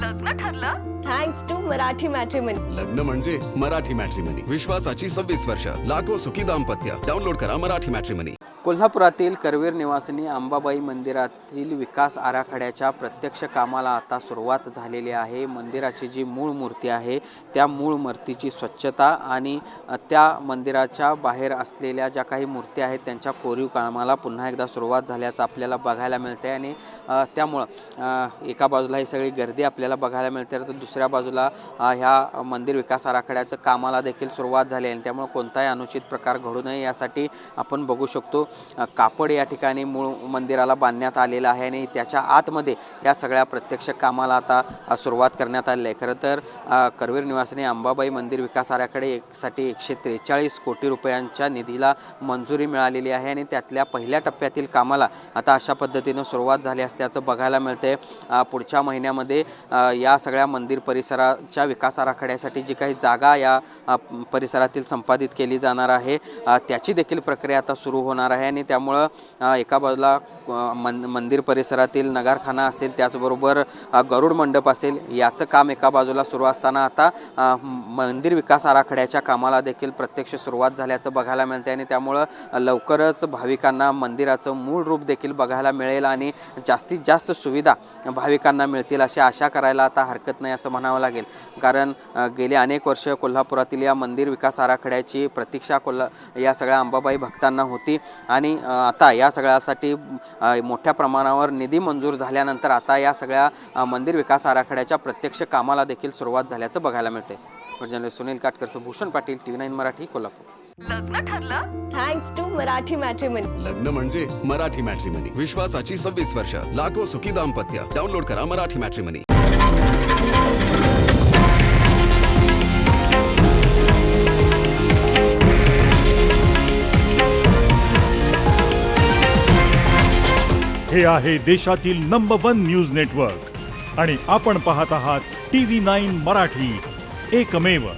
लग्न ठरलं thanks to Marathi matrimony. लग्न म्हणजे मराठी मॅट्रिमनी. विश्वासाची 26 वर्ष. लाखो सुखी दाम्पत्य. डाउनलोड करा मराठी मॅट्रिमनी. कोल्हापुरातील करवीर निवासिनी अंबाबाई मंदिरातील विकास आराखड्याच्या प्रत्यक्ष कामाला आता सुरुवात झालेली आहे. मंदिराची जी मूळ मूर्ती आहे त्या मूळ मूर्तीची स्वच्छता आणि त्या मंदिराच्या बाहेर असलेल्या ज्या काही मूर्ती आहेत त्यांच्या कोरीव कामाला पुन्हा एकदा सुरुवात झाल्याचं आपल्याला बघायला मिळते. आणि त्यामुळं एका बाजूला ही सगळी गर्दी आपल्याला बघायला मिळते, तर दुसऱ्या बाजूला ह्या मंदिर विकास आराखड्याचं कामाला देखील सुरुवात झाली आहे. त्यामुळे कोणताही अनुचित प्रकार घडू नये यासाठी आपण बघू शकतो कापड या ठिकाणी मूळ मंदिराला बांधण्यात आलेलं आहे आणि त्याच्या आतमध्ये या सगळ्या प्रत्यक्ष कामाला आता सुरुवात करण्यात आलेली आहे. खरं तर करवीर निवासिनी अंबाबाई मंदिर विकास आराखड्यासाठी 143 कोटी रुपयांच्या निधीला मंजुरी मिळालेली आहे आणि त्यातल्या पहिल्या टप्प्यातील कामाला आता अशा पद्धतीनं सुरुवात झाली असल्याचं बघायला मिळते. पुढच्या महिन्यामध्ये या सगळ्या मंदिर परिसराच्या विकास आराखड्यासाठी जी काही जागा या परिसरातील संपादित केली जाणार आहे त्याची देखील प्रक्रिया आता सुरू होणार आहे. आणि त्यामुळं एका बाजूला मंदिर परिसरातील नगारखाना असेल, त्याचबरोबर गरुड मंडप असेल, याचं काम एका बाजूला सुरू असताना आता मंदिर विकास आराखड्याच्या कामाला देखील प्रत्यक्ष सुरुवात झाल्याचं बघायला मिळते. आणि त्यामुळं लवकरच भाविकांना मंदिराचं मूळ रूप देखील बघायला मिळेल आणि जास्तीत जास्त सुविधा भाविकांना मिळतील अशी आशा करायला आता हरकत नाही असं म्हणावं लागेल. कारण गेली अनेक वर्ष कोल्हापुरातील या मंदिर विकास आराखड्याची प्रतीक्षा या सगळ्या अंबाबाई भक्तांना होती आणि आता या सगळ्यासाठी मोठ्या प्रमाणावर निधी मंजूर झाल्यानंतर आता या सगळ्या मंदिर विकास आराखड्याच्या प्रत्यक्ष कामाला देखील सुरुवात झाल्याचं बघायला मिळते. Journalist Sunil Katkar, Bhushan Patil, TV9 Marathi, Kolhapur. लग्न ठरलं थँक्स टू मराठी मॅट्रिमनी. लग्न म्हणजे मराठी मॅट्रिमनी. विश्वासाची 26 वर्ष. लाखो सुखी दाम्पत्य. डाउनलोड करा मराठी मॅट्रिमनी. हे आहे देशातील नंबर 1 न्यूज नेटवर्क आणि आपण पाहत आहात TV9 मराठी, एकमेव.